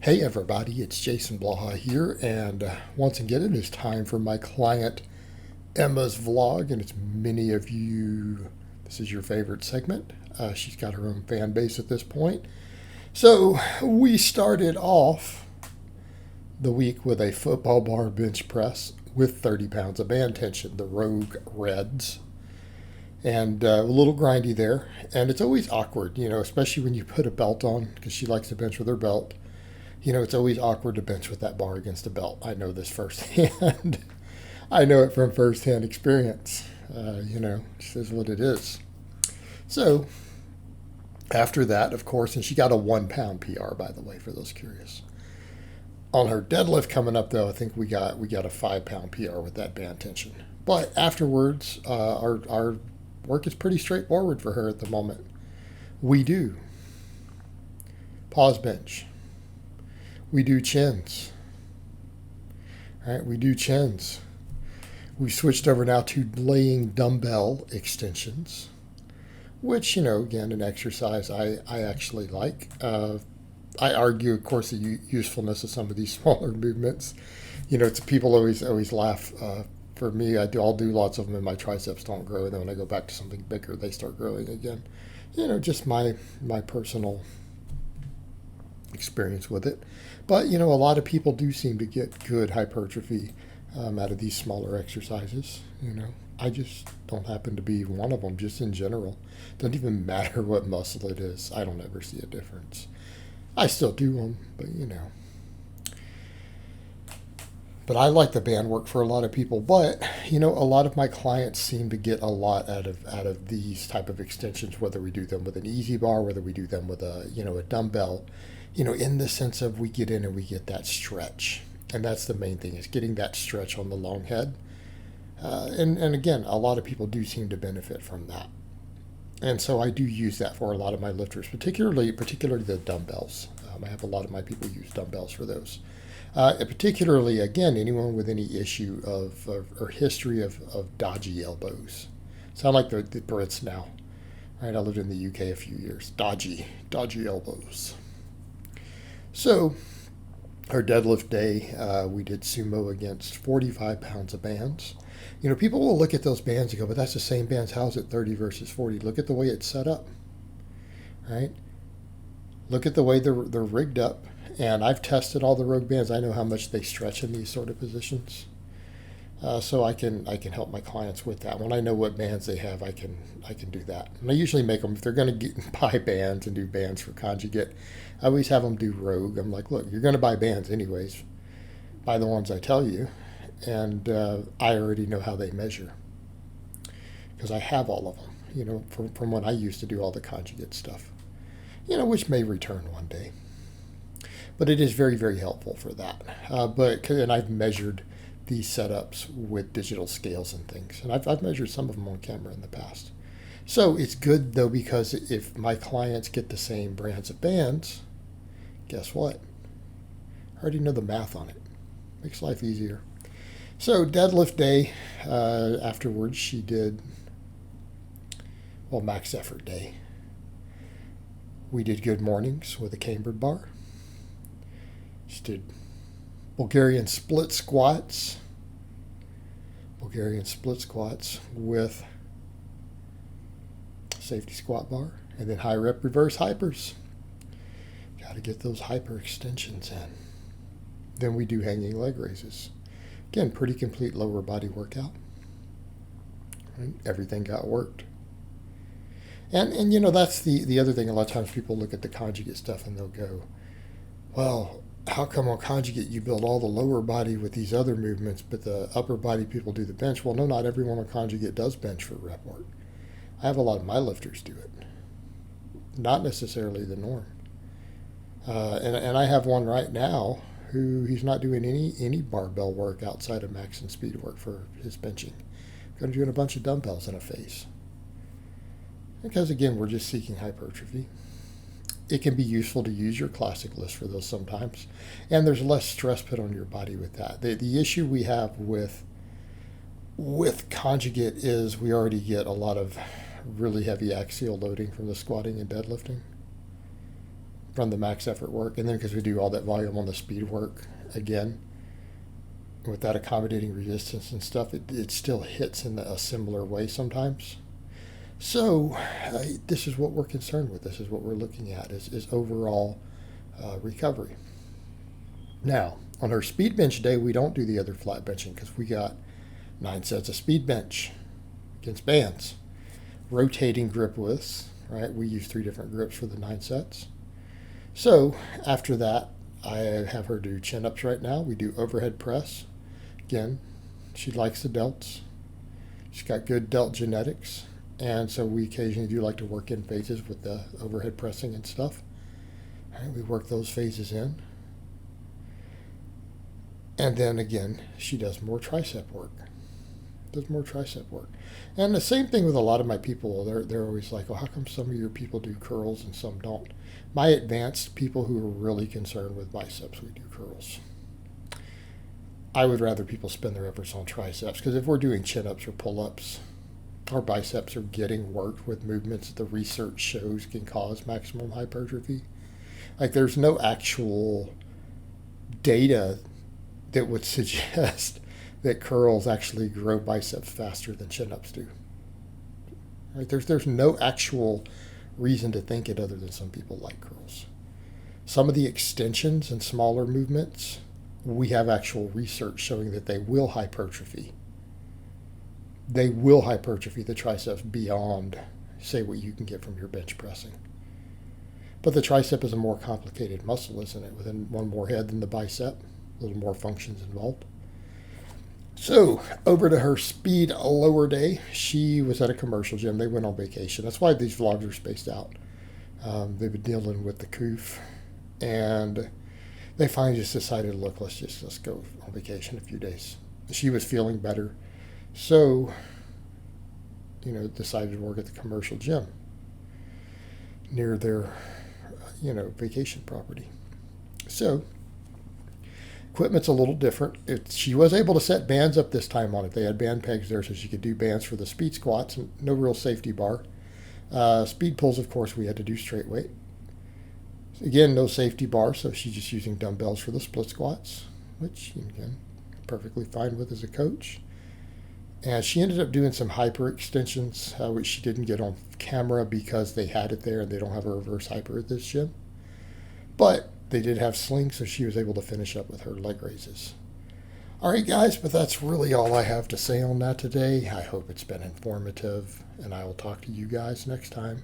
Hey everybody, it's Jason Blaha here, and once again it is time for my client Emma's vlog, and it's many of you, this is your favorite segment. She's got her own fan base at this point. So we started off the week with a football bar bench press with 30 pounds of band tension, the Rogue Reds. And a little grindy there, and it's always awkward, especially when you put a belt on, because she likes to bench with her belt. It's always awkward to bench with that bar against a belt. I know this firsthand. I know it from firsthand experience. This is what it is. So after that, of course, and she got a 1 pound PR, by the way, for those curious. On her deadlift coming up, though, I think we got a 5 pound PR with that band tension. But afterwards, our work is pretty straightforward for her at the moment. We do pause bench. We do chins. All right, we do chins. We've switched over now to laying dumbbell extensions, which, again, an exercise I actually like. I argue, of course, the usefulness of some of these smaller movements. People always laugh. For me, I'll do lots of them, and my triceps don't grow. And then when I go back to something bigger, they start growing again. Just my personal experience with it. But, a lot of people do seem to get good hypertrophy out of these smaller exercises. I just don't happen to be one of them, just in general. Doesn't even matter what muscle it is. I don't ever see a difference. I still do them, but, But I like the band work for a lot of people. But, a lot of my clients seem to get a lot out of these type of extensions, whether we do them with an easy bar, whether we do them with a dumbbell, in the sense of we get in and we get that stretch. And that's the main thing, is getting that stretch on the long head. And again, a lot of people do seem to benefit from that. And so I do use that for a lot of my lifters, particularly the dumbbells. I have a lot of my people use dumbbells for those. Particularly, again, anyone with any issue or history of dodgy elbows. Sound like the Brits now. Right? I lived in the UK a few years. Dodgy elbows. So, our deadlift day, we did sumo against 45 pounds of bands. People will look at those bands and go, but that's the same bands. How's it 30 versus 40? Look at the way it's set up, right? Look at the way they're rigged up. And I've tested all the Rogue bands. I know how much they stretch in these sort of positions. So I can help my clients with that. When I know what bands they have, I can do that. And I usually make them, if they're going to buy bands and do bands for conjugate, I always have them do Rogue. I'm like, look, you're going to buy bands anyways. Buy the ones I tell you. And I already know how they measure, because I have all of them, from when I used to do all the conjugate stuff, which may return one day. But it is very, very helpful for that. And I've measured these setups with digital scales and things. And I've measured some of them on camera in the past. So it's good, though, because if my clients get the same brands of bands, guess what? I already know the math on it. Makes life easier. So deadlift day, afterwards she did, max effort day. We did good mornings with a cambered bar. She did Bulgarian split squats with safety squat bar, and then high rep reverse hypers. Got to get those hyper extensions in. Then we do hanging leg raises. Again, pretty complete lower body workout. Right? Everything got worked. And that's the other thing. A lot of times people look at the conjugate stuff and they'll go, well, how come on conjugate you build all the lower body with these other movements, but the upper body people do the bench? Well, no, not everyone on conjugate does bench for rep work. I have a lot of my lifters do it. Not necessarily the norm. And I have one right now who he's not doing any barbell work outside of max and speed work for his benching. Going to doing a bunch of dumbbells in a face. Because again, we're just seeking hypertrophy. It can be useful to use your classic list for those sometimes. And there's less stress put on your body with that. The issue we have with conjugate is we already get a lot of really heavy axial loading from the squatting and deadlifting. from the max effort work. And then because we do all that volume on the speed work again, with that accommodating resistance and stuff, it still hits in a similar way sometimes. So this is what we're concerned with. This is what we're looking at is overall recovery. Now, on her speed bench day, we don't do the other flat benching because we got 9 sets of speed bench against bands. Rotating grip widths, right? We use 3 different grips for the 9 sets. So after that, I have her do chin-ups right now. We do overhead press. Again, she likes the delts. She's got good delt genetics. And so we occasionally do like to work in phases with the overhead pressing and stuff. Right, we work those phases in. And then again, she does more tricep work. And the same thing with a lot of my people. They're always like, "Oh, how come some of your people do curls and some don't?" My advanced people who are really concerned with biceps, we do curls. I would rather people spend their efforts on triceps because if we're doing chin-ups or pull-ups, our biceps are getting worked with movements that the research shows can cause maximum hypertrophy. Like there's no actual data that would suggest that curls actually grow biceps faster than chin-ups do. Right? There's no actual reason to think it other than some people like curls. Some of the extensions and smaller movements, we have actual research showing that they will hypertrophy. They will hypertrophy the triceps beyond, say, what you can get from your bench pressing. But the tricep is a more complicated muscle, isn't it? With one more head than the bicep, a little more functions involved. So, over to her speed lower day. She was at a commercial gym. They went on vacation. That's why these vlogs are spaced out. They've been dealing with the coof. And they finally just decided, look, let's go on vacation a few days. She was feeling better. So, decided to work at the commercial gym near their, vacation property. So, equipment's a little different. She was able to set bands up this time on it. They had band pegs there so she could do bands for the speed squats and no real safety bar. Speed pulls, of course, we had to do straight weight. Again, no safety bar, so she's just using dumbbells for the split squats, which, again, perfectly fine with as a coach. And she ended up doing some hyper extensions, which she didn't get on camera because they had it there and they don't have a reverse hyper at this gym. But they did have slings, so she was able to finish up with her leg raises. All right, guys, but that's really all I have to say on that today. I hope it's been informative, and I will talk to you guys next time.